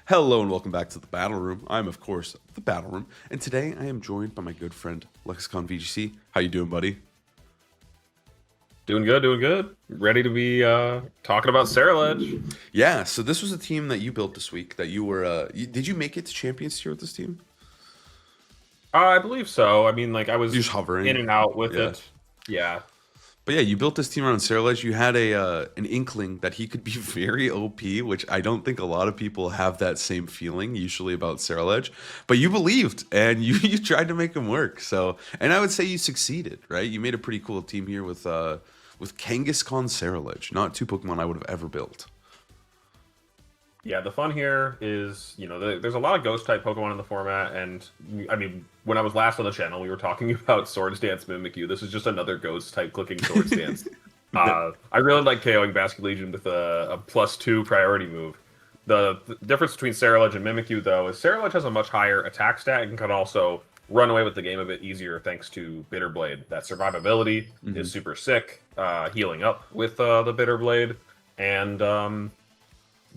Hello and welcome back to the Battle Room. I'm, of course, the Battle Room, and today I am joined by my good friend Lexicon VGC. How you doing, buddy? Doing good, doing good. Ready to be talking about Ceruledge. Yeah, so this was a team that you built this week. That you were. Did you make it to Champions Tier with this team? I believe so. I mean, like I was You're just hovering. in and out with Yeah. it. Yeah. But yeah, you built this team around Ceruledge. You had an inkling that he could be very OP, which I don't think a lot of people have that same feeling usually about Ceruledge. But you believed and you tried to make him work. So, and I would say you succeeded, right? You made a pretty cool team here with Kangaskhan Ceruledge. Not two Pokemon I would have ever built. Yeah, the fun here is, there's a lot of ghost type Pokemon in the format, and I mean, when I was last on the channel, we were talking about Swords Dance Mimikyu. This is just another ghost type clicking Swords Dance. I really like KOing Basket Legion with a +2 priority move. The difference between Ceruledge and Mimikyu, though, is Ceruledge has a much higher attack stat and can also run away with the game a bit easier thanks to Bitter Blade. That survivability is super sick, healing up with the Bitter Blade, and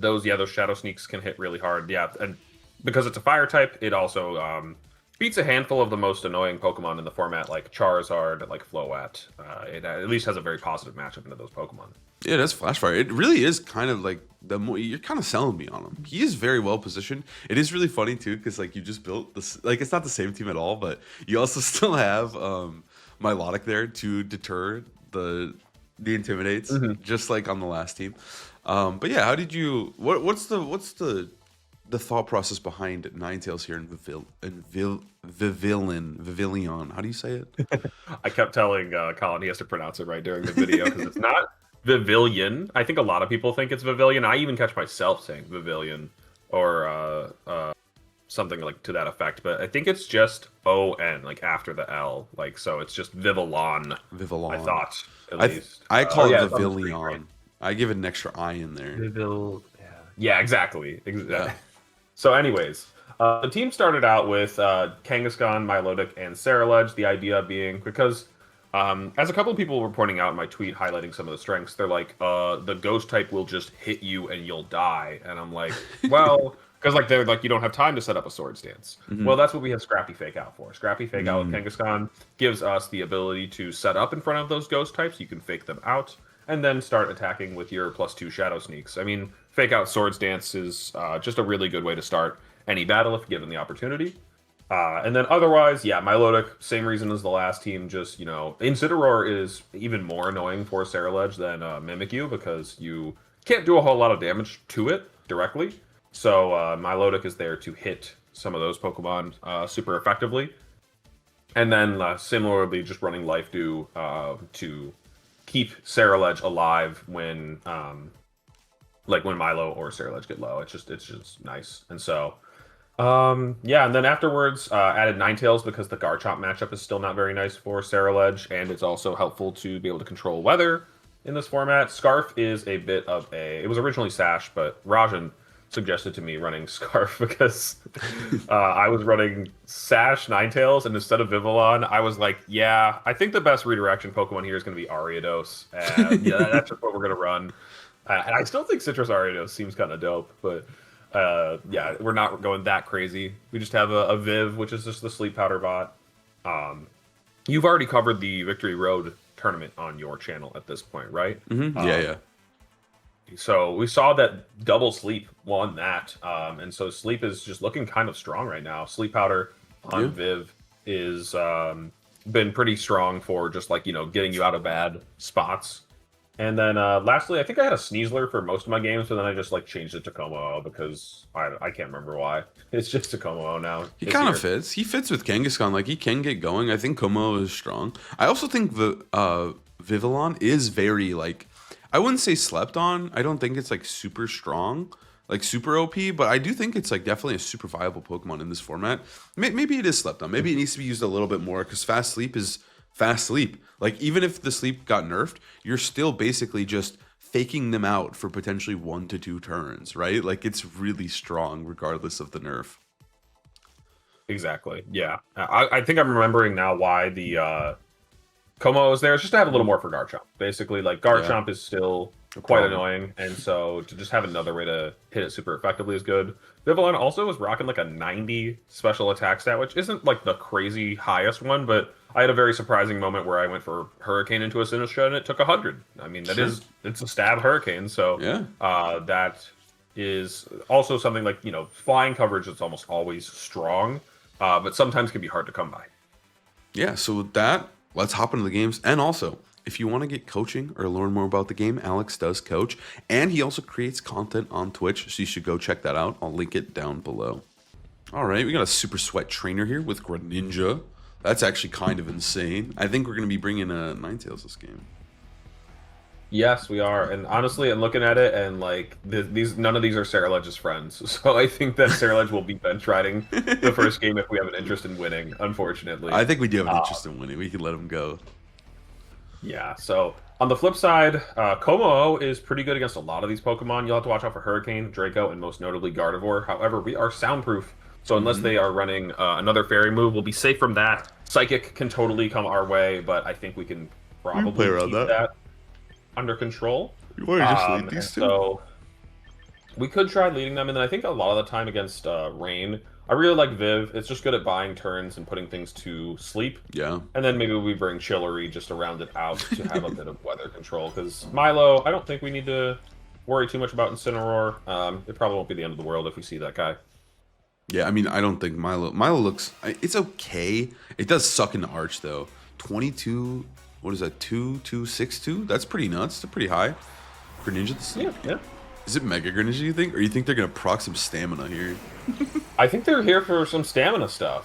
those Shadow Sneaks can hit really hard. Yeah, and because it's a fire type, it also beats a handful of the most annoying Pokemon in the format, like Charizard, like Float. It at least has a very positive matchup into those Pokemon. Yeah, that's Flashfire. It really is kind of like you're kind of selling me on him. He is very well positioned. It is really funny too, because like you just built this, like it's not the same team at all, but you also still have Milotic there to deter the intimidates, just like on the last team. But yeah, how did you? What's the thought process behind Ninetales here in Vivillon? How do you say it? I kept telling Colin he has to pronounce it right during the video because it's not Vivillon. I think a lot of people think it's Vivillon. I even catch myself saying Vivillon or something like to that effect. But I think it's just O-N, like after the L. Like, so it's just Vivillon. Vivillon. I thought, at least. I call it yeah, Vivillon. I give it an extra I in there. Yeah, exactly. Yeah. So anyways, the team started out with Kangaskhan, Milotic, and Ceruledge. The idea being because, as a couple of people were pointing out in my tweet highlighting some of the strengths, they're like, the ghost type will just hit you and you'll die. And I'm like, well, because like they're like, you don't have time to set up a Swords Dance. Well, that's what we have Scrappy Fake Out for. Scrappy Fake Out with Kangaskhan gives us the ability to set up in front of those ghost types. You can fake them out and then start attacking with your +2 Shadow Sneaks. I mean, Fake Out Swords Dance is just a really good way to start any battle if given the opportunity. And then otherwise, yeah, Milotic, same reason as the last team, just, Incineroar is even more annoying for Ceruledge than Mimikyu because you can't do a whole lot of damage to it directly. So Milotic is there to hit some of those Pokemon super effectively. And then similarly, just running Life Dew to keep Ceruledge alive when when Milo or Ceruledge get low. It's just nice. And so yeah, and then afterwards added Ninetales because the Garchomp matchup is still not very nice for Ceruledge, and it's also helpful to be able to control weather in this format. Scarf is a bit of it was originally Sash, but Rajan suggested to me running Scarf because I was running Sash Ninetales, and instead of Vivillon, I was like, yeah, I think the best redirection Pokemon here is going to be Ariados. And yeah, that's just what we're going to run. And I still think Citrus Ariados seems kind of dope, but yeah, we're not going that crazy. We just have a Viv, which is just the Sleep Powder bot. You've already covered the Victory Road tournament on your channel at this point, right? Yeah. So we saw that Double Sleep won that, and so Sleep is just looking kind of strong right now. Sleep Powder on Viv is been pretty strong for just like getting you out of bad spots. And then lastly, I think I had a Sneasler for most of my games, but then I just like changed it to Como because I can't remember why. It's just a Como now. He kind of fits. He fits with Kangaskhan. Like he can get going. I think Como is strong. I also think the Vivillon is very like. I wouldn't say slept on. I don't think it's like super strong, like super OP, but I do think it's like definitely a super viable Pokemon in this format. Maybe it is slept on. Maybe it needs to be used a little bit more because Fast Sleep is Fast Sleep. Like even if the sleep got nerfed, you're still basically just faking them out for potentially 1 to 2 turns, right? Like it's really strong regardless of the nerf. Exactly. Yeah. I think I'm remembering now why the Como is there. It's just to have a little more for Garchomp. Basically, like Garchomp is still quite Problem. annoying. And so to just have another way to hit it super effectively is good. Vivillon also was rocking like a 90 special attack stat, which isn't like the crazy highest one, but I had a very surprising moment where I went for Hurricane into a Sinistcha and it took 100. I mean, it's a stab Hurricane, so Yeah. that is also something like, flying coverage is almost always strong, but sometimes can be hard to come by. Yeah, so with that, let's hop into the games. And also, if you want to get coaching or learn more about the game, Alex does coach. And he also creates content on Twitch, so you should go check that out. I'll link it down below. All right, we got a Super Sweat trainer here with Greninja. That's actually kind of insane. I think we're going to be bringing Ninetales this game. Yes, we are, and honestly, I'm looking at it, and like none of these are Ceruledge's friends, so I think that Ceruledge will be bench riding the first game if we have an interest in winning. Unfortunately, I think we do have an interest in winning. We can let him go. Yeah. So on the flip side, Como is pretty good against a lot of these Pokemon. You'll have to watch out for Hurricane, Draco, and most notably Gardevoir. However, we are soundproof, so unless they are running another Fairy move, we'll be safe from that. Psychic can totally come our way, but I think we can probably play around keep that under control. You want to just lead these two? So we could try leading them, and then I think a lot of the time against Rain, I really like Viv. It's just good at buying turns and putting things to sleep. Yeah. And then maybe we bring Chillery just to round it out to have a bit of weather control. Because Milo, I don't think we need to worry too much about Incineroar. It probably won't be the end of the world if we see that guy. Yeah, I mean, I don't think Milo looks... It's okay. It does suck in the arch, though. 22... What is that? 2-2-6-2? That's pretty nuts. That's pretty high. Greninja? Yeah. Is it Mega Greninja, you think? Or you think they're going to proc some stamina here? I think they're here for some stamina stuff,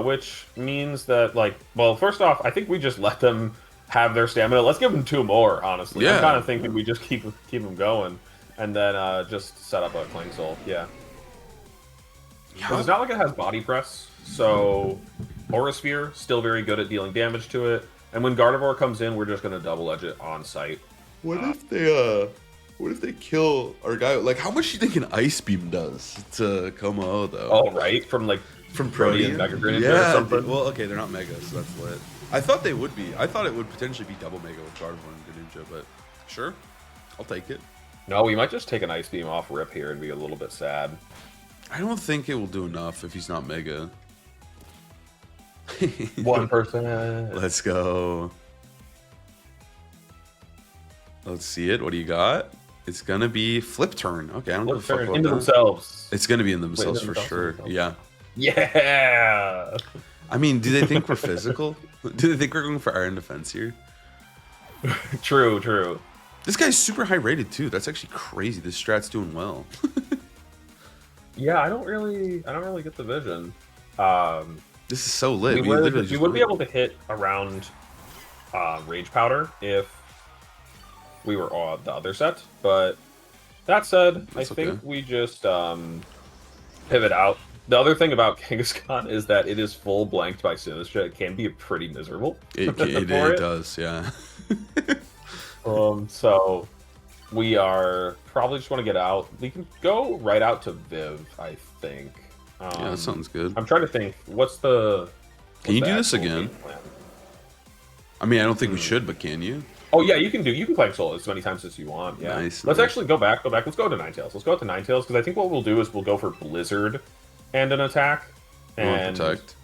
which means that, like, well, first off, I think we just let them have their stamina. Let's give them 2 more, honestly. Yeah. I'm kind of thinking we just keep them going, and then just set up a Clang Soul. Yeah. Because it's not like it has Body Press, so Aura Sphere, still very good at dealing damage to it. And when Gardevoir comes in, we're just going to double edge it on site. What if they kill our guy? Like, how much do you think an Ice Beam does to Como, though? Oh, right? From Protean Mega Greninja or something? Well, okay, they're not Mega, so that's lit. I thought they would be. I thought it would potentially be double Mega with Gardevoir and Greninja, but sure. I'll take it. No, we might just take an Ice Beam off Rip here and be a little bit sad. I don't think it will do enough if he's not Mega. 1%. Let's go. Let's see it. What do you got? It's gonna be Flip Turn. Okay, I don't give a fuck about into that. themselves. It's gonna be in themselves for sure. Themselves. Yeah. Yeah. I mean, do they think we're physical? Do they think we're going for iron defense here? True. This guy's super high rated too. That's actually crazy. This strat's doing well. Yeah, I don't really get the vision. This is so lit. We would be able to hit around Rage Powder if we were on the other set, but that said, I think we just pivot out. The other thing about Kangaskhan is that it is full blanked by Sinistcha. It can be pretty miserable. It does, yeah. So we are probably just want to get out. We can go right out to Viv, I think. Yeah, that sounds good. I'm trying to think. Can you do this again? I mean, I don't think we should, but can you? Oh yeah, you can Clang Soul as many times as you want. Yeah. Nice. Let's actually go back. Let's go to Ninetales. Let's go to Ninetales because I think what we'll do is we'll go for Blizzard and an attack. And protect.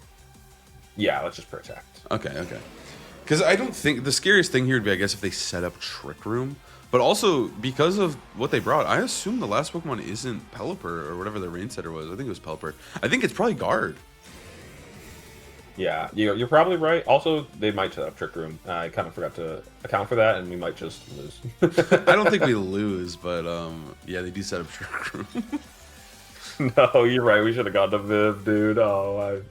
Yeah, let's just protect. Okay. Because I don't think the scariest thing here would be, I guess, if they set up Trick Room. But also, because of what they brought, I assume the last Pokemon isn't Pelipper or whatever the rain setter was. I think it was Pelipper. I think it's probably Guard. Yeah, you're probably right. Also, they might set up Trick Room. I kind of forgot to account for that, and we might just lose. I don't think we lose, but yeah, they do set up Trick Room. No, you're right. We should have gone to Viv, dude. Oh,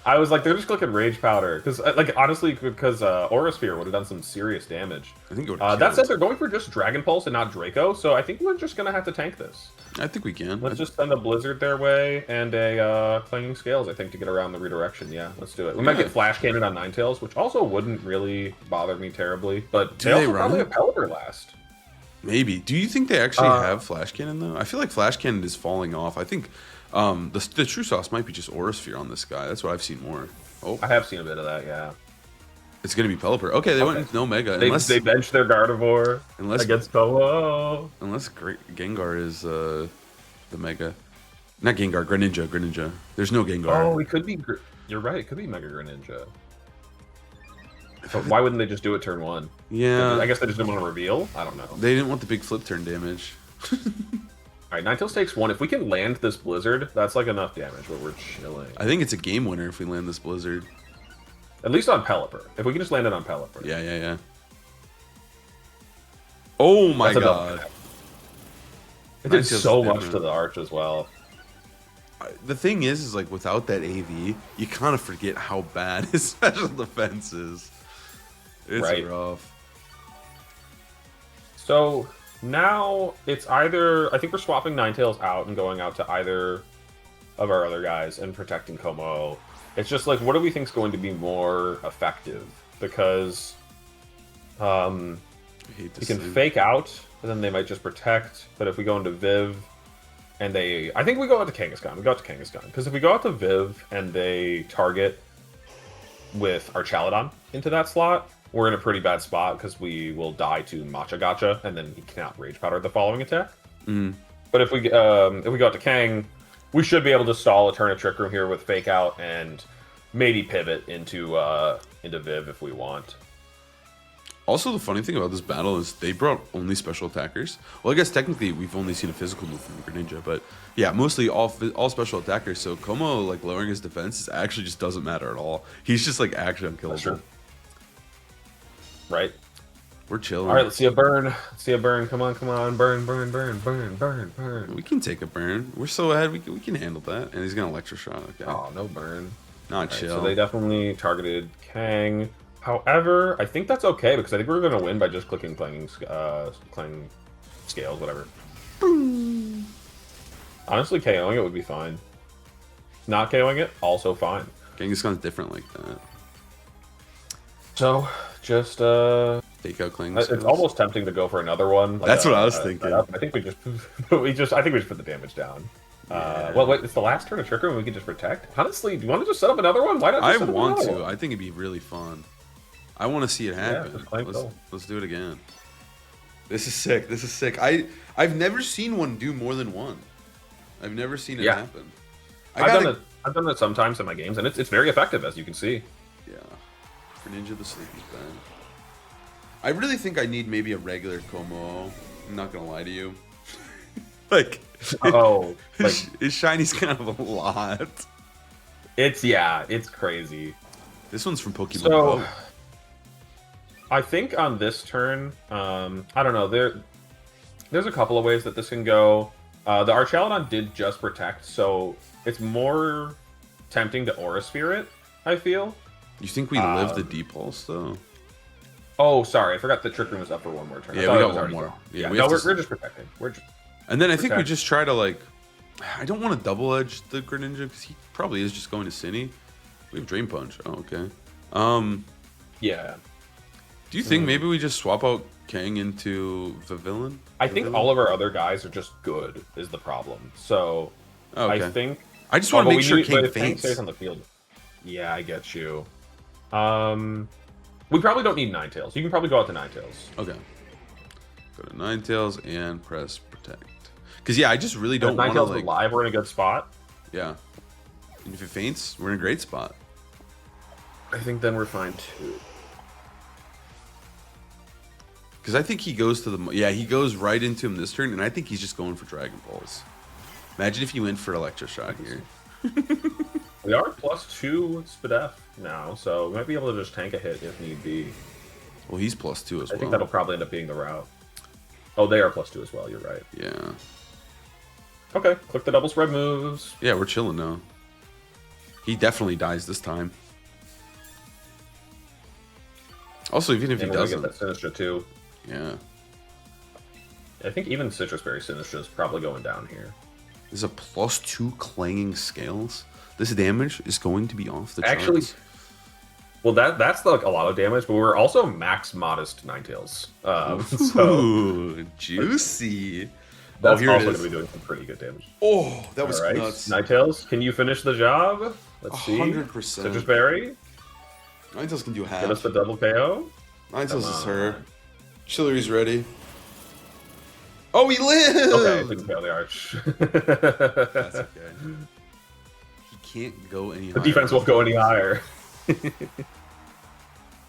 I was like, they're just clicking Rage Powder. Because, like, honestly, because Aura Sphere would have done some serious damage. I think it would have that said, they're going for just Dragon Pulse and not Draco, so I think we're just going to have to tank this. I think we can. Let's just send a Blizzard their way and a Clanging Scales, I think, to get around the redirection. Yeah, let's do it. We might get Flash Cannon on Ninetales, which also wouldn't really bother me terribly. But they also probably have Pelipper last. Maybe. Do you think they actually have Flash Cannon, though? I feel like Flash Cannon is falling off. I think the true sauce might be just Aura Sphere on this guy. That's what I've seen more. Oh, I have seen a bit of that, yeah. It's gonna be Pelipper. Okay, they went with no Mega. They benched their Gardevoir against Como. Unless Gengar is the Mega. Not Gengar, Greninja. There's no Gengar. Oh, it could be. You're right. It could be Mega Greninja. But why wouldn't they just do it turn 1? Yeah. I guess they just didn't want to reveal. I don't know. They didn't want the big flip turn damage. All right, Ninetales takes 1. If we can land this Blizzard, that's like enough damage, but we're chilling. I think it's a game winner if we land this Blizzard. At least on Pelipper. If we can just land it on Pelipper. Yeah. Oh my god. It did so much to the Arch as well. The thing is like without that AV, you kind of forget how bad his special defense is. It's rough. So now it's either I think we're swapping Ninetales out and going out to either of our other guys and protecting Como. It's just like what do we think is going to be more effective? Because we can fake out, and then they might just protect. But if we go into Viv, and I think we go out to Kangaskhan. We go out to Kangaskhan because if we go out to Viv and they target with our Chaladon into that slot, we're in a pretty bad spot because we will die to Matcha Gotcha, and then he cannot Rage Powder the following attack. But if we go out to Kang, we should be able to stall a turn of Trick Room here with Fake Out and maybe pivot into Viv if we want. Also, the funny thing about this battle is they brought only special attackers. Well, I guess technically we've only seen a physical move from Greninja, but yeah, mostly all special attackers. So Como like lowering his defense actually just doesn't matter at all. He's just like actually unkillable. Right. We're chilling. All right, let's see a burn. Come on. Burn. We can take a burn. We're so ahead. We can handle that. And he's gonna Electroshock. Okay. Oh, no burn. Not chill. So they definitely targeted Kang. However, I think that's okay because I think we're going to win by just clicking clanging scales, whatever. Honestly, KOing it would be fine. Not KOing it, also fine. Kangaskhan's different like that. So, just take out clanging It's scales. almost tempting to go for another one. Like that's what I was thinking. I think we just put the damage down. Yeah. Well, wait, it's the last turn of Trick Room and we can just protect. Honestly, do you want to just set up another one? Why not? I want to. I think it'd be really fun. I want to see it happen. Yeah, let's do it again. This is sick. I've never seen one do more than one. I've never seen it happen. I've done it sometimes in my games, and it's very effective, as you can see. Yeah. Greninja the Sleepy Band. I really think I need maybe a regular Como. I'm not gonna lie to you. His shiny's kind of a lot. It's crazy. This one's from Pokemon Go. I think on this turn, I don't know. There's a couple of ways that this can go. The Archaladon did just protect, so it's more tempting to Aura Spirit, I feel. You think we live the Depulse, though? Oh, sorry. I forgot the Trick Room was up for one more turn. Yeah, we got one more. Yeah, we're just protecting. And then I think we just try to, like... I don't want to double edge the Greninja, because he probably is just going to Cine. We have Drain Punch. Oh, okay. Yeah. Do you think maybe we just swap out Kang into the villain? I think all of our other guys are just good, is the problem. So, I think... I just want to make sure Kang faints. Stays on the field. Yeah, I get you. We probably don't need Ninetales. You can probably go out to Ninetales. Okay. Go to Ninetales and press Protect. Because, yeah, I just really don't want to, like... alive, we're in a good spot. Yeah. And if it faints, we're in a great spot. I think then we're fine, too. Because I think he goes to the... Yeah, he goes right into him this turn, and I think he's just going for Dragon Balls. Imagine if he went for Electroshock here. We are +2 Spadef now, so we might be able to just tank a hit if need be. Well, he's +2 as well. I think that'll probably end up being the route. Oh, they are +2 as well, you're right. Yeah. Okay, click the double spread moves. Yeah, we're chilling now. He definitely dies this time. Also, even if he doesn't... get that Sinistra too. Yeah. I think even Citrus Berry Sinistra is probably going down here. There's a +2 clanging scales. This damage is going to be off the charts. Actually, well, that's like a lot of damage, but we're also max modest Ninetales. Ooh, juicy. That's also going to be doing some pretty good damage. Oh, that was nuts. Ninetales, can you finish the job? Let's see. 100%. Citrus Berry. Ninetales can do half. Give us the double KO. Ninetales is her. Chillary's ready. Oh, he lived! Okay, didn't fail the arch. That's okay. He can't go any higher. The defense won't go any higher.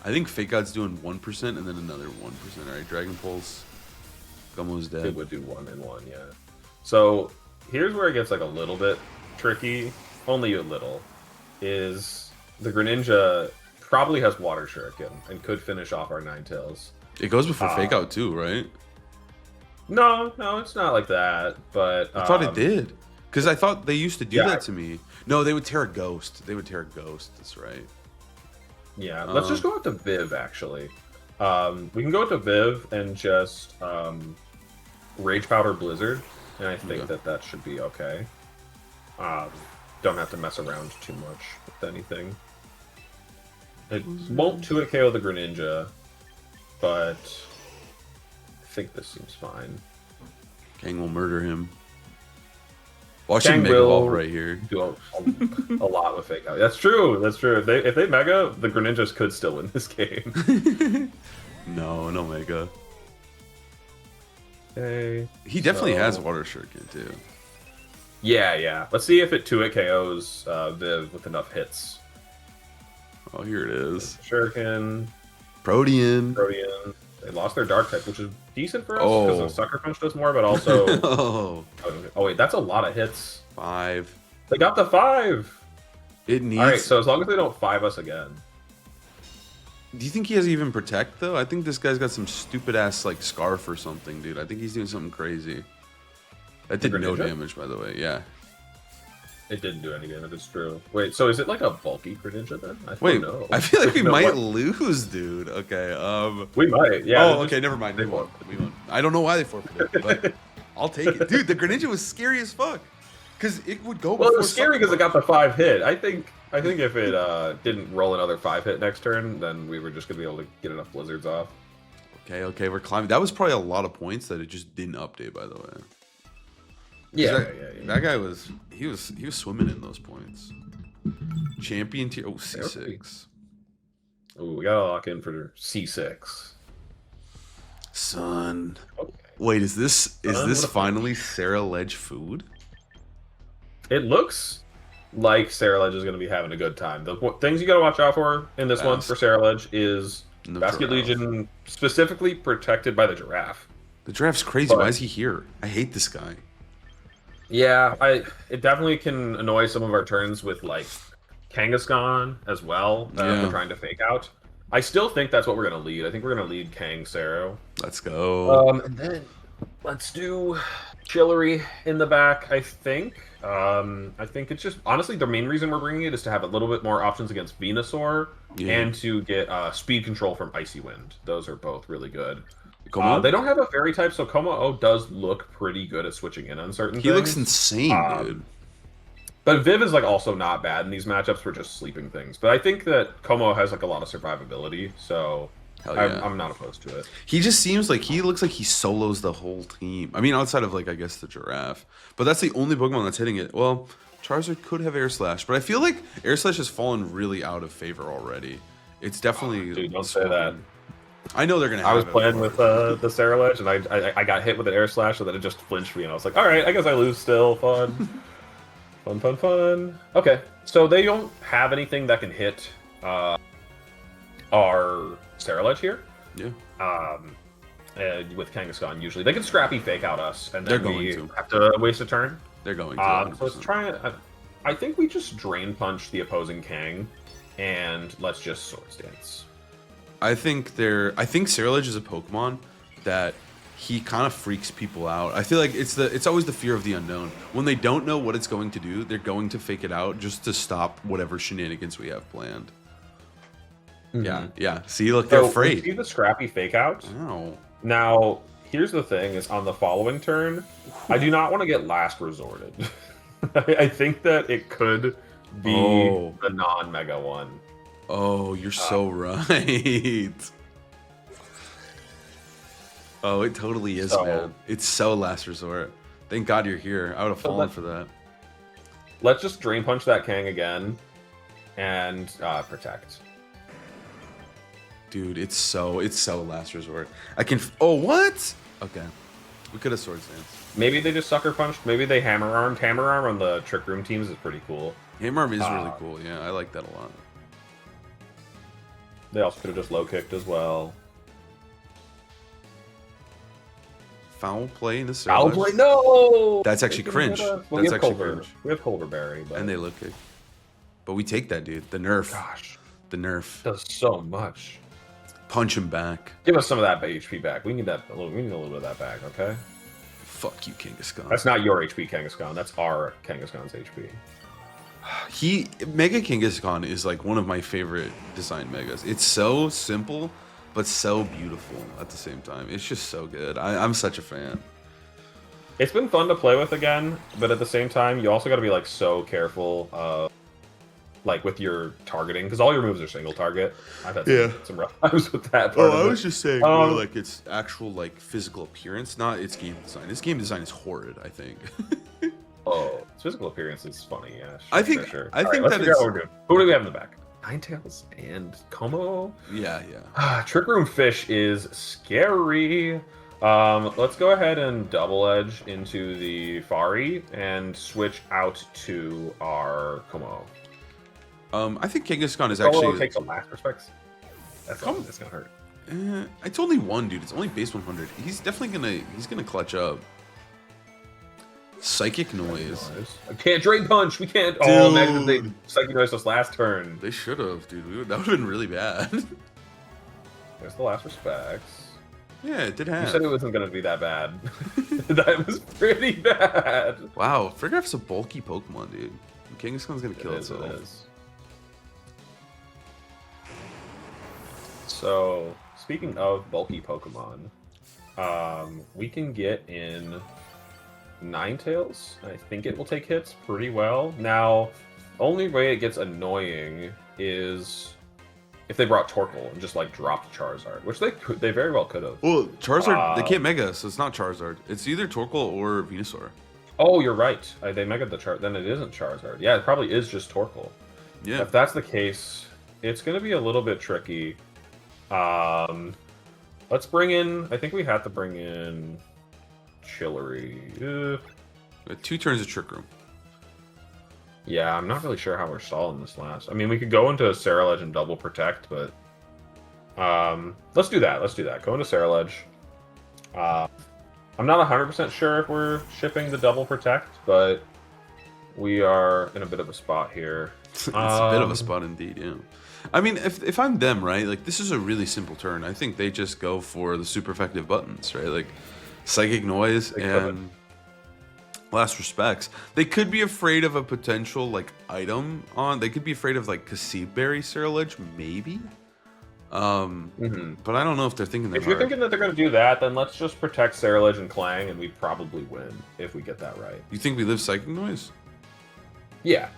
I think Fake Out's doing 1% and then another 1%. Alright, Dragon Pulse. Gummo's dead. It would do 1 and 1, yeah. So here's where it gets like a little bit tricky. Only a little. Is the Greninja probably has Water Shuriken and could finish off our Ninetales. It goes before Fake Out too, right? No, it's not like that. But I thought it did. Because I thought they used to do that to me. No, they would tear a Ghost. That's right. Yeah, let's just go out to Viv, actually. We can go out to Viv and just Rage Powder Blizzard, and I think that should be okay. Don't have to mess around too much with anything. It won't 2-hit KO the Greninja, but I think this seems fine. Kang will murder him. Watch Kang him Mega Evolve right here. Do a lot with Fake Out. That's true. If they Mega, the Greninjas could still win this game. No Mega. Okay. He definitely has Water Shuriken too. Yeah. Let's see if it 2-hit KOs Viv with enough hits. Oh, here it is. Shuriken. Protean. They lost their Dark type, which is decent for us because the Sucker Punch does more, but also... Oh, wait, that's a lot of hits. 5. They got the 5! It needs... Alright, so as long as they don't 5 us again. Do you think he has even Protect, though? I think this guy's got some stupid-ass, like, Scarf or something, dude. I think he's doing something crazy. That did no damage, by the way. Yeah. It didn't do any damage, it's true. Wait, so is it like a bulky Greninja then? I Wait, don't know. I feel like we might lose, dude. Okay, we might, yeah. Oh, okay, never mind. They won. We won. I don't know why they forfeited, but I'll take it. Dude, the Greninja was scary as fuck. Because it would go Well, it was scary because it got the 5 hit. I think if it didn't roll another 5 hit next turn, then we were just going to be able to get enough Blizzards off. Okay, we're climbing. That was probably a lot of points that it just didn't update, by the way. Yeah. That guy was swimming in those points. Champion tier. Oh, C6. Oh, we gotta lock in for C6. Son. Okay. Wait, is this finally Ceruledge food? It looks like Ceruledge is gonna be having a good time. The things you gotta watch out for in this one for Ceruledge is Basket Legion, specifically protected by the Giraffe. The Giraffe's crazy. Why is he here? I hate this guy. Yeah, it definitely can annoy some of our turns with like Kangaskhan as well. We're trying to Fake Out. I still think that's what we're gonna lead. I think we're gonna lead Kang Sero. Let's go. And then let's do Chillery in the back. I think it's just honestly the main reason we're bringing it is to have a little bit more options against Venusaur and to get speed control from Icy Wind. Those are both really good. They don't have a fairy type, so Como does look pretty good at switching in on certain things. He looks insane, dude. But Viv is like also not bad in these matchups for just sleeping things. But I think that Como has like a lot of survivability, so I'm not opposed to it. He just seems like he looks like he solos the whole team. I mean, outside of like I guess the Giraffe, but that's the only Pokemon that's hitting it. Well, Charizard could have Air Slash, but I feel like Air Slash has fallen really out of favor already. It's definitely. Dude, don't say that. I know they're gonna. I was playing with the Ceruledge, and I got hit with an Air Slash, so that it just flinched me, and I was like, all right, I guess I lose still. Fun. Fun. Okay, so they don't have anything that can hit our Ceruledge here. Yeah. With Kangaskhan, usually they can Scrappy Fake Out us, and then we to have to waste a turn. They're going to. So let's try. I think we just Drain Punch the opposing Kang, and let's just Swords Dance. I think Ceruledge is a Pokemon that he kind of freaks people out. I feel like it's always the fear of the unknown. When they don't know what it's going to do, they're going to fake it out just to stop whatever shenanigans we have planned. Mm-hmm. Yeah. See, look, they're afraid. See the Scrappy Fake Out? Oh. Now, here's the thing: is on the following turn, I do not want to get last resorted. I think that it could be the non-Mega one. Oh, you're so right. Oh, it totally is, man. It's so last resort. Thank God you're here. I would have fallen for that. Let's just Drain Punch that Kang again and protect. Dude, it's so last resort. I can. Oh, what? Okay, we could have Sword Stance. Maybe they just sucker punched. Maybe they hammer armed. Hammer arm on the Trick Room teams is pretty cool. Hammer Arm is really cool. Yeah, I like that a lot. They also could have just low kicked as well. Foul play in the Ceruledge. Foul play? No. That's actually cringe. Well, That's actually cringe. We have Culverberry, but... And they look kick. But we take that, dude. The nerf. Gosh, The nerf. does so much. Punch him back. Give us some of that HP back. We need that. We need a little bit of that back. Okay. Fuck you, Kangaskhan. That's not your HP, Kangaskhan. That's our Kangaskhan's HP. Mega Kangaskhan is like one of my favorite design megas. It's so simple, but so beautiful at the same time. It's just so good. I'm such a fan. It's been fun to play with again, but at the same time, you also got to be like so careful, like with your targeting, because all your moves are single target. I've had some rough times with that. Part I was just saying more like its actual like physical appearance, not its game design. Its game design is horrid, I think. Oh, its physical appearance is funny. Yeah, I think sure. I think let's that figure out it's what we're doing. Who do we have in the back? Ninetales and Como. yeah. Trick Room Fish is scary. Let's go ahead and double edge into the Fari and switch out to our Como. I think Kangaskhan is Como actually takes the last respects. That's gonna hurt. It's only one, dude. It's only base 100. He's definitely gonna clutch up. Psychic Noise. I can't Drain Punch. We can't. Dude. Oh, imagine if they Psychic Noise us last turn. They should have, dude. That would have been really bad. There's the last respects. Yeah, it did have. You said it wasn't gonna be that bad. That was pretty bad. Wow, Friggraph's a bulky Pokemon, dude. Kangaskhan's gonna kill itself. It is. So, speaking of bulky Pokemon, we can get in Ninetales. I think it will take hits pretty well. Now, only way it gets annoying is if they brought Torkoal and just like dropped Charizard, which they very well could have. Well, Charizard, they can't Mega, so it's not Charizard. It's either Torkoal or Venusaur. Oh, you're right. They Mega the Char. Then it isn't Charizard. Yeah, it probably is just Torkoal. Yeah. If that's the case, it's going to be a little bit tricky. Let's bring in. I think we have to bring in Chillery. 2 turns of Trick Room. Yeah, I'm not really sure how we're stalling this last. I mean, we could go into Ceruledge and double protect, but let's do that. Let's do that. Go into Ceruledge. I'm not 100% sure if we're shipping the double protect, but we are in a bit of a spot here. It's a bit of a spot indeed, yeah. I mean, if I'm them, right, like, this is a really simple turn. I think they just go for the super effective buttons, right? Like, Psychic Noise and Last Respects. They could be afraid of a potential, like, item on. They could be afraid of, like, Conceived Berry Ceruledge, maybe? But I don't know if they're thinking that If you're thinking that they're going to do that, then let's just protect Ceruledge and Clang, and we probably win if we get that right. You think we live Psychic Noise? Yeah.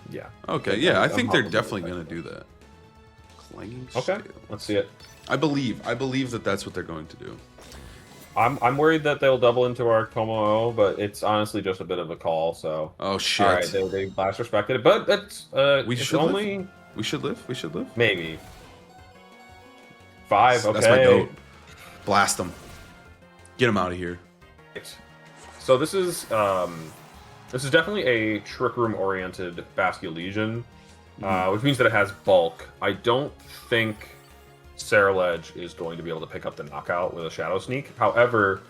Okay, yeah, I think they're definitely going to do that. Clanging Okay, Scale. let's see it. I believe that that's what they're going to do. I'm worried that they'll double into our Como, but it's honestly just a bit of a call. So oh shit! All right, they last respected it, but that's we should only live. We should live. We should live. Maybe 5. Okay, that's my goat. Blast them. Get them out of here. So this is definitely a Trick Room oriented Basculegion, which means that it has bulk. I don't think Ceruledge is going to be able to pick up the knockout with a Shadow Sneak. However,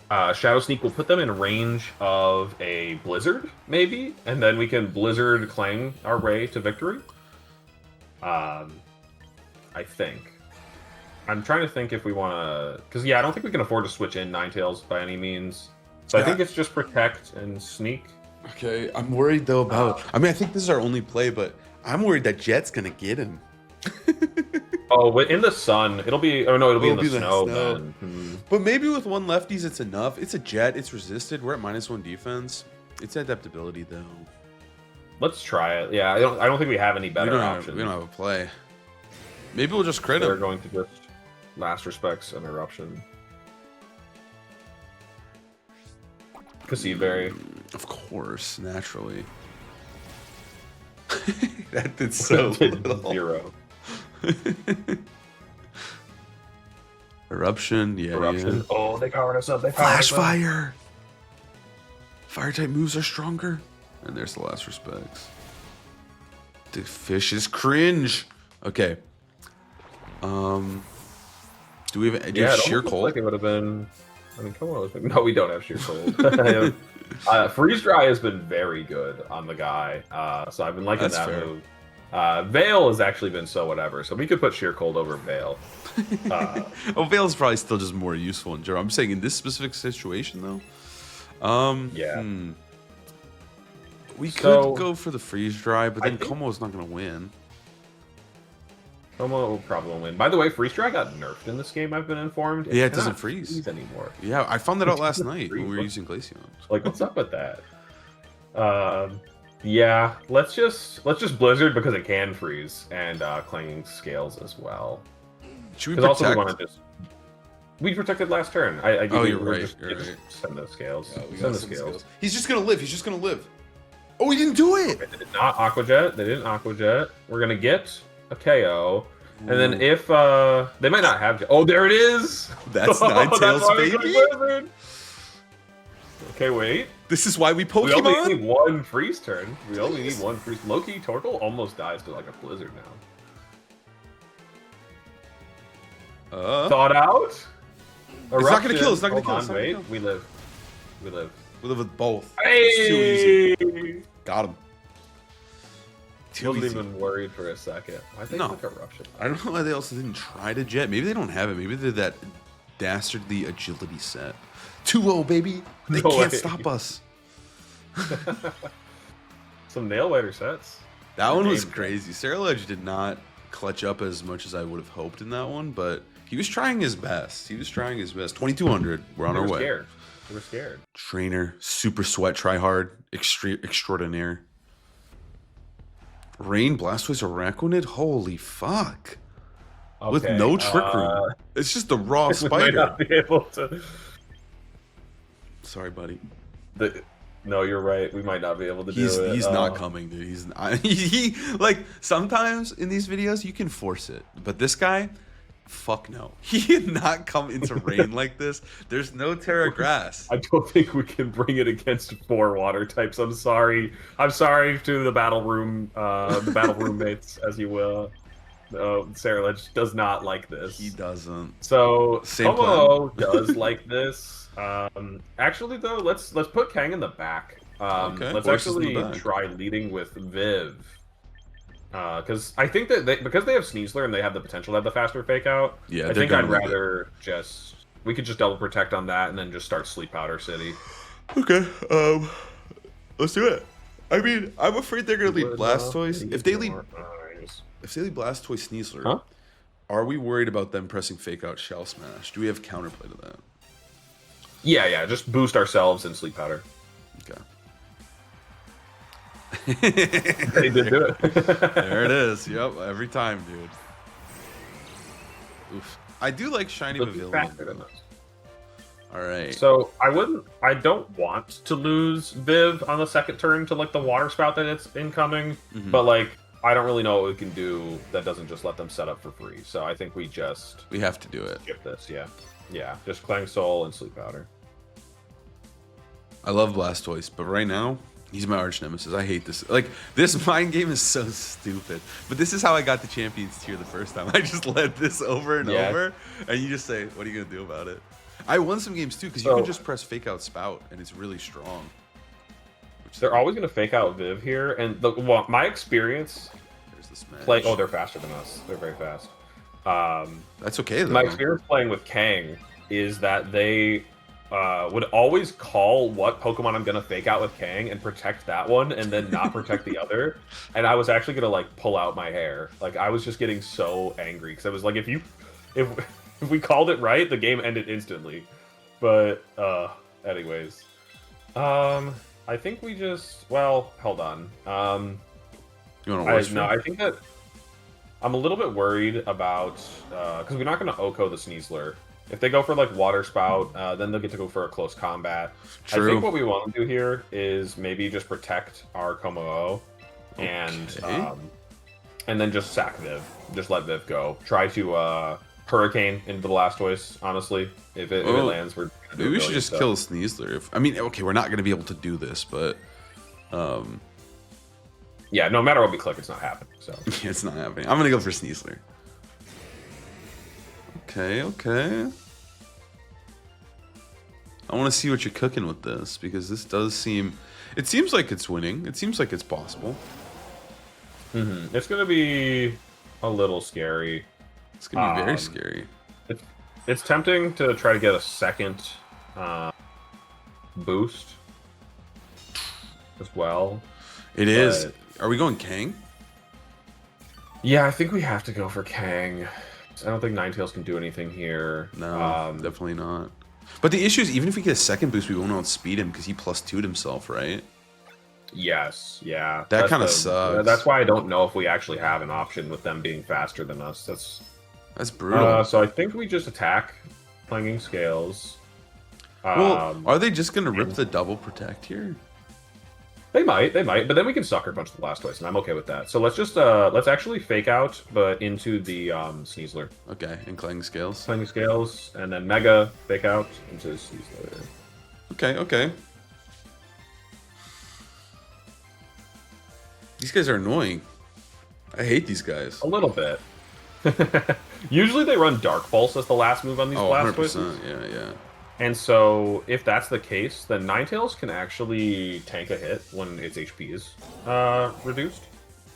Shadow Sneak will put them in range of a Blizzard, maybe, and then we can Blizzard Clang our way to victory. I think. I'm trying to think if we want to... Because, yeah, I don't think we can afford to switch in Ninetales by any means. So yeah. I think it's just Protect and Sneak. Okay, I'm worried, though, about... I mean, I think this is our only play, but I'm worried that Jet's going to get him. Oh, in the sun. It'll be... Oh, no, it'll be in the snow. But maybe with 1 lefties, it's enough. It's a Jet. It's resisted. We're at -1 defense. It's adaptability, though. Let's try it. Yeah, I don't think we have any better options. We don't have a play. Maybe we'll just crit him. We're going to just Last Respects and Eruption. Conceived Berry. Of course, naturally. That did so little. 0. Eruption, yeah, Eruption. yeah. Oh, they powered us up. They powered Flash us up. fire. Fire type moves are stronger. And there's the last respects. The fish is cringe. Okay. Do we have, do you have sheer cold? Like it would have been. I mean, come on. No, we don't have sheer cold. Freeze dry has been very good on the guy, so I've been liking that move. Veil has actually been so whatever, so we could put sheer cold over Veil. Oh, Veil is probably still just more useful in general. I'm saying in this specific situation though. Yeah. We could go for the freeze dry, but then Komo's not gonna win. Como will probably win. By the way, freeze dry got nerfed in this game. I've been informed. It doesn't freeze anymore. Yeah, I found that out last night when we were using Glaceon. Like, what's up with that? Yeah, let's just Blizzard because it can freeze and clanging scales as well. Should we protect? Also we want to just we protected last turn. Oh, you're right. Send those scales. Yeah, send the scales. He's just gonna live. He's just gonna live. Oh, he didn't do it. Okay, they did not Aqua Jet. They didn't Aqua Jet. We're gonna get a KO. And then if they might not have, oh, there it is. That's Ninetales, baby. Okay, wait. This is why we Pokemon. We only need one freeze turn. We only need one freeze. Loki Torkoal almost dies to like a blizzard now. Thought out. Eruption. It's not gonna kill. It's not gonna kill. Wait, we live. We live. We live with both. Hey! It's too easy. Got him. Wasn't even worried for a second. I think it's like Eruption. I don't know why they also didn't try to jet. Maybe they don't have it. Maybe they're that dastardly agility set. 2-0, baby. They can't stop us. Some nail biter sets. That one was crazy. Ceruledge did not clutch up as much as I would have hoped in that one, but he was trying his best. 2200. We're on our way. We were scared. Trainer, super sweat, try hard, extraordinaire. Rain, Blastoise, Araquanid? Holy fuck. Okay, with no trick room. It's just a raw spider. Might not be able to... Sorry, buddy. No, you're right. We might not be able to do it. He's not coming, dude. He's not. He like sometimes in these videos you can force it, but this guy, fuck no. He did not come into rain like this. There's no Terra Grass. I don't think we can bring it against 4 water types. I'm sorry. I'm sorry to the battle room mates, as you will. Ceruledge does not like this. He doesn't. So Como does like this. Actually, though, let's put Kang in the back. Okay. Let's actually try leading with Viv. Because I think that because they have Sneasler and they have the potential to have the faster fake out. Yeah, I think I'd rather we could just double protect on that and then just start Sleep Powder City. Okay. Let's do it. I mean, I'm afraid they're gonna lead Blastoise. If they lead Blastoise Sneasler, are we worried about them pressing fake out Shell Smash? Do we have counterplay to that? Yeah. Just boost ourselves and Sleep Powder. Okay. They did do it. There it is. Yep, every time, dude. Oof. I do like shiny Pavilion. All right. So I don't want to lose Viv on the second turn to like the water spout that it's incoming, but like I don't really know what we can do that doesn't just let them set up for free. So I think we have to do it. Skip this, yeah. Just Clang Soul and Sleep Powder. I love Blastoise, but right now he's my arch nemesis. I hate this. Like, this mind game is so stupid. But this is how I got the Champions tier the first time. I just led this over and over, and you just say, what are you going to do about it? I won some games, too, because you can just press Fake Out Spout, and it's really strong. They're always going to Fake Out Viv here, and my experience... There's the Smash. Oh, they're faster than us. They're very fast. That's okay, though. My experience playing with Kang is that they... would always call what Pokemon I'm gonna fake out with Kang and protect that one, and then not protect the other. And I was actually gonna like pull out my hair. Like I was just getting so angry because I was like, if we called it right, the game ended instantly. But anyways, I think we just hold on. You want to I think that I'm a little bit worried about because we're not gonna Oko the Sneasler. If they go for like Water Spout, then they'll get to go for a close combat. True. I think what we want to do here is maybe just protect our Como and then just sack Viv. Just let Viv go. Try to Hurricane into the Blastoise, honestly. If it lands, we're gonna do Maybe we should brilliant just kill Sneasler. I mean, okay, we're not going to be able to do this, but yeah, no matter what we click, it's not happening. So it's not happening. I'm going to go for Sneasler. Okay, okay. I want to see what you're cooking with this, because this does seem... It seems like it's winning. It seems like it's possible. It's going to be a little scary. It's going to be very scary. It's tempting to try to get a second boost as well. It is. Are we going Kang? Yeah, I think we have to go for Kang. I don't think Ninetales can do anything here. No, definitely not. But the issue is, even if we get a second boost, we won't outspeed him because he +2'd himself, right? Yes, yeah. That kind of sucks. That's why I don't know if we actually have an option with them being faster than us. That's brutal. So I think we just attack Clanging Scales. Well, are they just going to rip the double protect here? They might, but then we can Sucker Punch the Blastoise, and I'm okay with that. So let's just let's actually fake out, but into the Sneasler. Okay, and Clanging Scales. Clanging Scales, and then Mega fake out into Sneasler. Okay, okay. These guys are annoying. I hate these guys. A little bit. Usually they run Dark Pulse as the last move on these Blastoises. 100%. Yeah, yeah. And so, if that's the case, then Ninetales can actually tank a hit when its HP is reduced.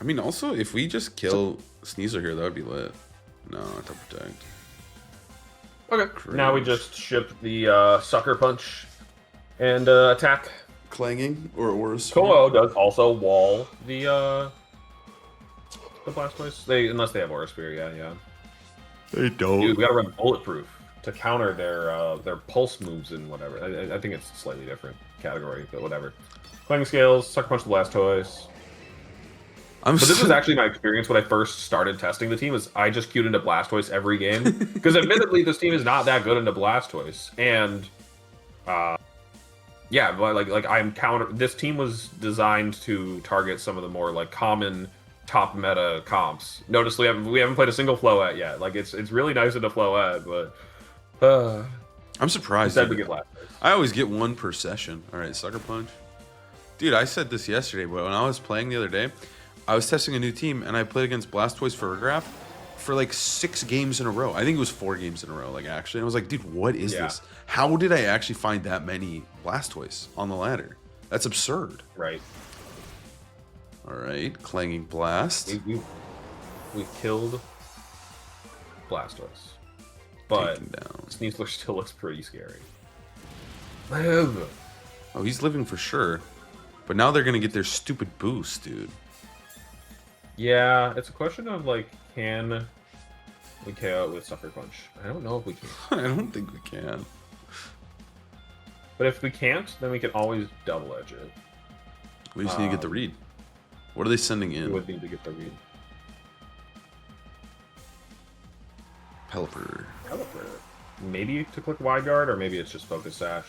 I mean, also, if we just kill Sneasler here, that would be lit. No, not to protect. Okay. Now we just ship the Sucker Punch and attack. Clanging or worse. Ko-Oh does also wall the Blastoise. Unless they have Aura Sphere, yeah. They don't. Dude, we gotta run Bulletproof to counter their pulse moves and whatever. I think it's a slightly different category, but whatever. Clanging Scales, Sucker Punch the Blastoise. But this is actually my experience when I first started testing the team. Is I just queued into Blastoise every game because admittedly this team is not that good into Blastoise, and yeah, but like I'm counter. This team was designed to target some of the more like common top meta comps. Notice we haven't played a single Floette yet. Like it's really nice into Floette, but. I'm surprised. We get last. I always get one per session. All right, Sucker Punch. Dude, I said this yesterday, but when I was playing the other day, I was testing a new team, and I played against Blastoise Photograph for like 6 games in a row. I think it was 4 games in a row, like actually. And I was like, dude, what is this? How did I actually find that many Blastoise on the ladder? That's absurd. Right. All right, Clanging Blast. We killed Blastoise. But down. Sneasler still looks pretty scary. Live! Oh, he's living for sure. But now they're going to get their stupid boost, dude. Yeah, it's a question of, like, can we KO it with Sucker Punch? I don't know if we can. I don't think we can. But if we can't, then we can always double edge it. We just need to get the read. What are they sending in? We would need to get the read. Pelipper. Maybe to click Wide Guard, or maybe it's just Focus Sash.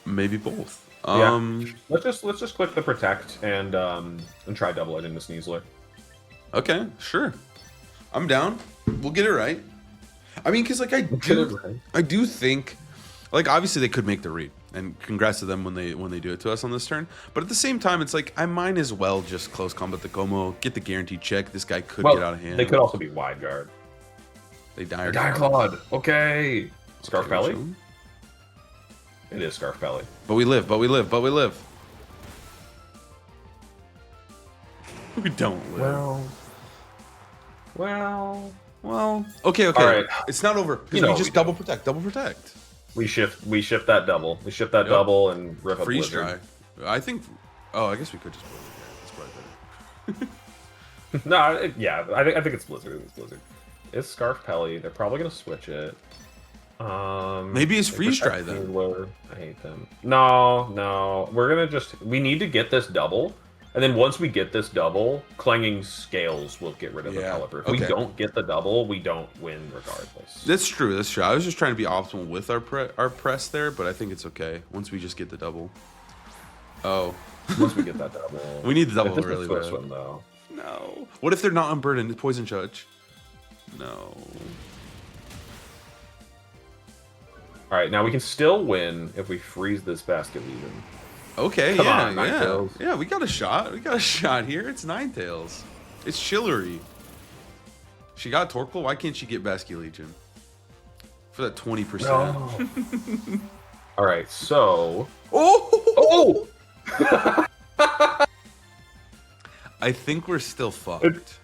Maybe both. Yeah. Let's just click the Protect and try double edging the Sneasler. Okay, sure. I'm down. We'll get it right. I mean, because like I do think, like obviously they could make the read, and congrats to them when they do it to us on this turn. But at the same time, it's like I might as well just close combat the Como, get the guaranteed check. This guy could get out of hand. They could also be Wide Guard. They die. Clawed. Okay. Scarfpelli. It is Scarfpelli. But we live. We don't live. Well. Okay. All right. It's not over because we just double protect. We shift that double. We shift that double and rip up freeze Blizzard. dry. I think. Oh, I guess we could just. That's probably better. No, I think it's Blizzard. It's Scarfpelli. They're probably gonna switch it. Maybe it's freeze dry though. I hate them. No. We need to get this double. And then once we get this double, Clanging Scales will get rid of the Pelipper. If we don't get the double, we don't win regardless. That's true. I was just trying to be optimal with our press there, but I think it's okay once we just get the double. Oh. Once we get that double. We need the double really bad. Swim, though. No. What if they're not unburdened? Poison Judge. No. All right, now we can still win if we freeze this Basket Legion. Okay, Come yeah, on, yeah. Ninetales. Yeah, we got a shot. We got a shot here. It's Ninetales. It's Chillery. She got Torkoal. Why can't she get Basket Legion? For that 20%. No. All right, so... Oh! I think we're still fucked.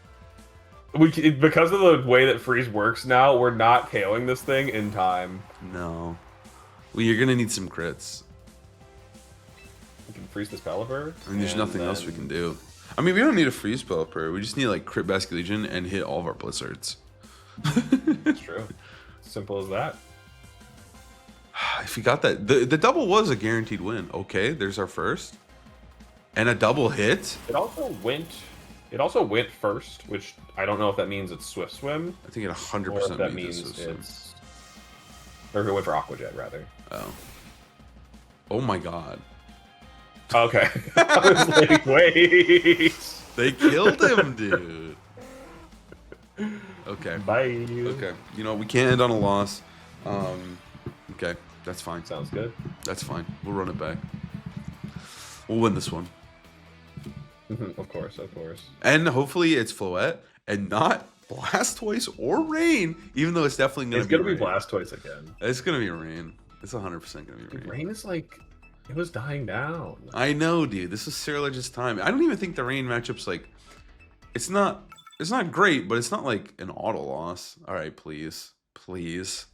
Because of the way that freeze works now, we're not KOing this thing in time. No. Well, you're gonna need some crits. We can freeze this Pelipper. I mean, there's nothing else we can do. I mean, we don't need a freeze Pelipper. We just need like crit Basket Legion and hit all of our Blizzards. That's true. Simple as that. If you got that, the double was a guaranteed win. Okay, there's our first, and a double hit. It also went first, which I don't know if that means it's Swift Swim. I think it 100% or if that means means it's. it's. Or if it went for Aqua Jet, rather. Oh. Oh my god. Okay. I was like, wait. They killed him, dude. Okay. Bye. Okay. You know, we can't end on a loss. Okay. That's fine. Sounds good. That's fine. We'll run it back. We'll win this one. Of course, of course. And hopefully it's Floette and not Blastoise or Rain, even though it's definitely going to be It's going to be Blastoise again. It's going to be Rain. It's 100% going to be Rain. Rain is like... It was dying down. I know, dude. This is Ceruledge's time. I don't even think the Rain matchup's like... It's not great, but it's not like an auto loss. All right, please. Please.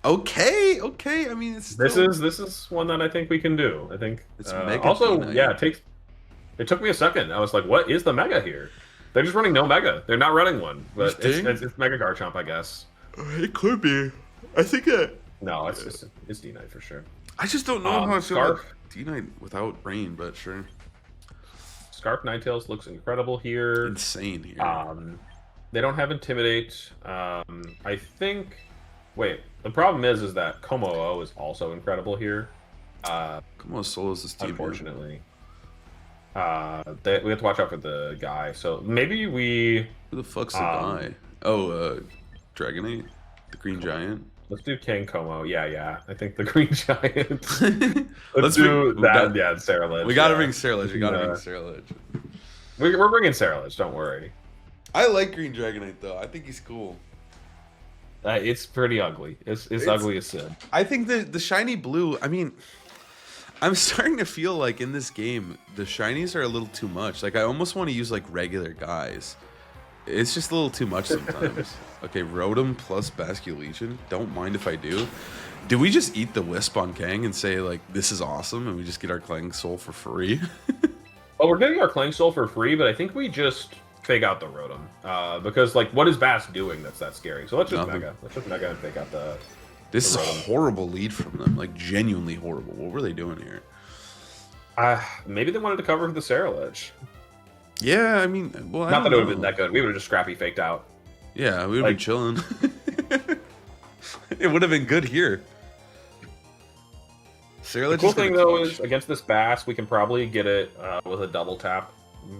Okay. I mean, it's still... This is one that I think we can do. I think it's mega also P90. yeah, it took me a second. I was like, what is the mega here? They're just running no mega. They're not running one, but it's Mega Garchomp, I guess. It could be. I think it... No, it's D-Knight for sure. I just don't know how I feel Scarf. about D-Knight without Rain, but sure. Scarf Ninetales looks incredible here. Insane here. They don't have Intimidate. I think... Wait, the problem is that Como-O is also incredible here. Come on, solos this team. Unfortunately. We have to watch out for the guy. So maybe we... Who the fuck's the guy? Oh, Dragonite? The Green Giant? Let's do King Como. Yeah. I think the Green Giant. Let's do that. Yeah, Ceruledge. We gotta bring Ceruledge. We gotta bring Ceruledge. We're bringing Ceruledge, don't worry. I like Green Dragonite, though. I think he's cool. It's pretty ugly. It's ugly as sin. I think the shiny blue, I mean... I'm starting to feel like in this game, the shinies are a little too much. Like, I almost want to use, like, regular guys. It's just a little too much sometimes. Okay, Rotom plus Basket Legion. Don't mind if I do. Do we just eat the Wisp on Kang and say, like, this is awesome, and we just get our Clang Soul for free? Well, we're getting our Clang Soul for free, but I think we just fake out the Rotom. Because, like, what is Bass doing that's that scary? So let's just Mega. Let's just Mega and fake out the... This is a horrible lead from them. Like, genuinely horrible. What were they doing here? Maybe they wanted to cover for the Ceruledge. Yeah, I mean, well, Not that it would have been that good. We would have just scrappy faked out. Yeah, we would have been chilling. It would have been good here. The cool thing, though, is against this Bass, we can probably get it with a double tap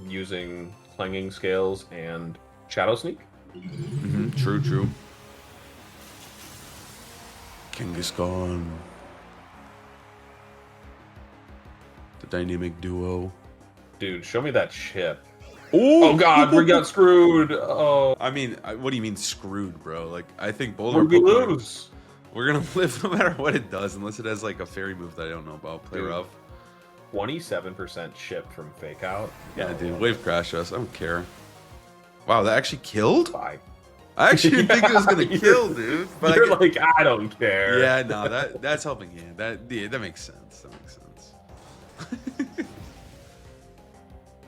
using Clanging Scales and Shadow Sneak. True. Kangaskhan. The dynamic duo. Dude, show me that chip. Ooh! Oh god, we got screwed. Oh. I mean, what do you mean screwed, bro? Like, I think both Where our we Pokemon, lose. we're gonna live no matter what it does, unless it has like a fairy move that I don't know about. Play Dude, rough. 27% chip from fake out. Yeah, dude, wave crash us. I don't care. Wow, that actually killed? Bye. I actually didn't think it was gonna kill, dude. But You're like, I don't care. Yeah, no, that's helping hand. That makes sense. That makes sense.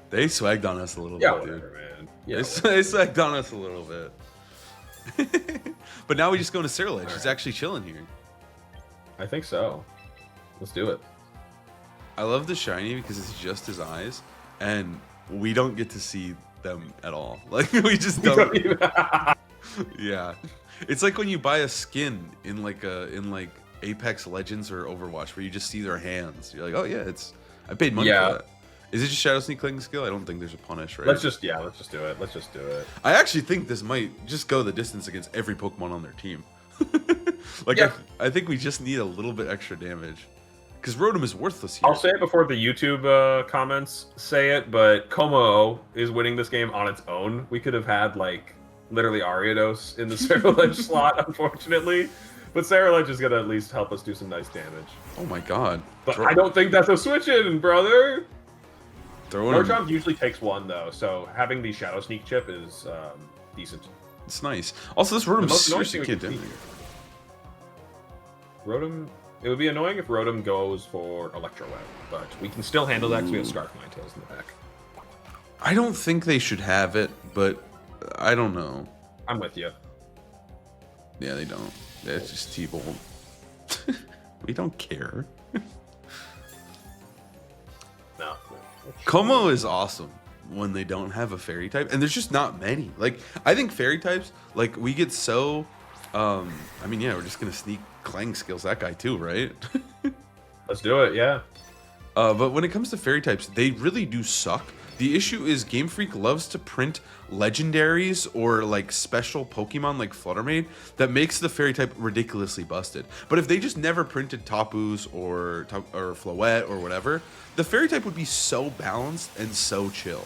They swagged on us a little bit, whatever, dude. man. They swagged on us a little bit. But now we just go to Ceruledge. Right. He's actually chilling here. I think so. Let's do it. I love the shiny because it's just his eyes, and we don't get to see them at all. Like, we just don't. Yeah, it's like when you buy a skin in like Apex Legends or Overwatch, where you just see their hands. You're like, oh yeah, I paid money for that. Is it just Shadow Sneak clicking skill? I don't think there's a punish, right? Let's just do it. Let's just do it. I actually think this might just go the distance against every Pokemon on their team. Like, Yeah. I think we just need a little bit extra damage. Because Rotom is worthless here. I'll say it before the YouTube comments say it, but Como is winning this game on its own. We could have had, like, literally Ariados in the Ceruledge slot, unfortunately. But Ceruledge is going to at least help us do some nice damage. Oh my god. But I don't think that's a switch-in, brother! Throwing Garchomp usually takes one, though, so having the Shadow Sneak chip is decent. It's nice. Also, this Rotom seriously can't do anything. Rotom... It would be annoying if Rotom goes for Electro Web, but we can still handle that because we have Scarf Ninetales in the back. I don't think they should have it, but I don't know. I'm with you. Yeah, they don't. It's just T-Bolt. We don't care. No. Como is awesome when they don't have a fairy type, and there's just not many. Like, I think fairy types, like, we get so... I mean, yeah, we're just gonna sneak Clang skills that guy too, right? Let's do it, yeah. But when it comes to fairy types, they really do suck. The issue is Game Freak loves to print legendaries or like special Pokemon like Fluttermane that makes the fairy type ridiculously busted. But if they just never printed Tapus or Floette or whatever, the fairy type would be so balanced and so chill.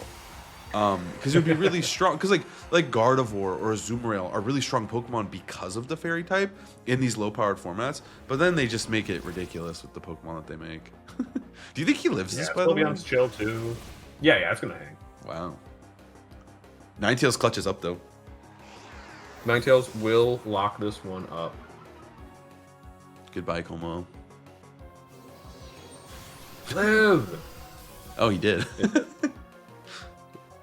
Because it would be really strong. Because like Gardevoir or Azumarill are really strong Pokemon because of the fairy type in these low-powered formats. But then they just make it ridiculous with the Pokemon that they make. Do you think he lives this, by the way? Sylveon's chill too. Yeah, it's gonna hang. Wow. Ninetales clutches up though. Ninetales will lock this one up. Goodbye, Como. Live. Oh, he did.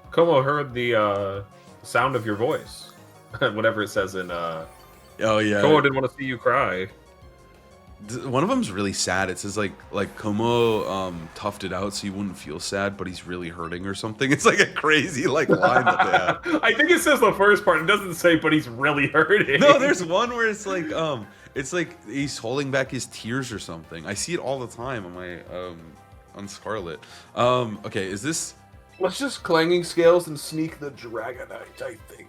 Como heard the sound of your voice. Whatever it says in Oh yeah. Como didn't want to see you cry. One of them's really sad. It says like Como toughed it out so you wouldn't feel sad, but he's really hurting or something. It's like a crazy like line that they have. I think it says the first part. It doesn't say, but he's really hurting. No, there's one where it's like he's holding back his tears or something. I see it all the time on my on Scarlet. Okay, is this? Let's just clanging scales and sneak the Dragonite, I think.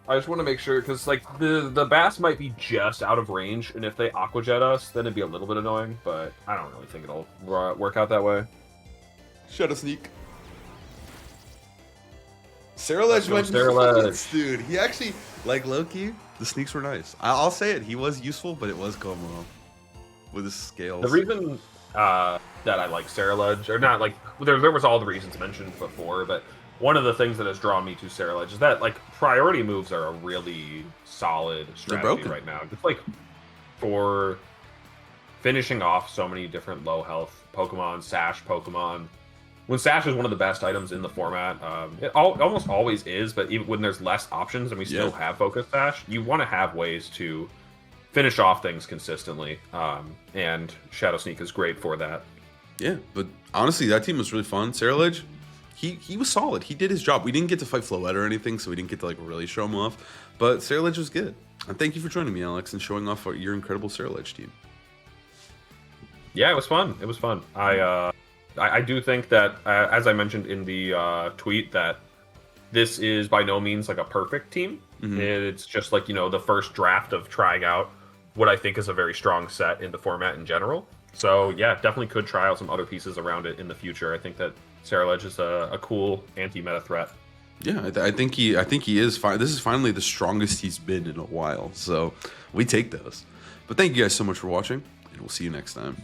I just want to make sure, because like the Bass might be just out of range, and if they Aqua Jet us, then it'd be a little bit annoying, but I don't really think it'll work out that way. Shadow Sneak. Ceruledge went Ceruledge. Dude, he actually, like Loki, the sneaks were nice. I'll say it, he was useful, but it was Como with his scales. The reason that I like Ceruledge, or not like, there was all the reasons mentioned before, but one of the things that has drawn me to Ceruledge is that like priority moves are a really solid strategy right now. Just like for finishing off so many different low health Pokemon, Sash Pokemon. When Sash is one of the best items in the format, it almost always is, but even when there's less options and we still have Focus Sash, you want to have ways to finish off things consistently, and Shadow Sneak is great for that. Yeah, but honestly, that team was really fun. Ceruledge, he was solid. He did his job. We didn't get to fight Floette or anything, so we didn't get to like really show him off. But Ceruledge was good. And thank you for joining me, Alex, and showing off your incredible Ceruledge team. Yeah, it was fun. It was fun. I do think that, as I mentioned in the tweet, that this is by no means like a perfect team. Mm-hmm. It's just like, the first draft of trying out what I think is a very strong set in the format in general. So yeah, definitely could try out some other pieces around it in the future. I think that Ceruledge is a cool anti-meta threat. Yeah, I think he is fine. This is finally the strongest he's been in a while. So we take those. But thank you guys so much for watching, and we'll see you next time.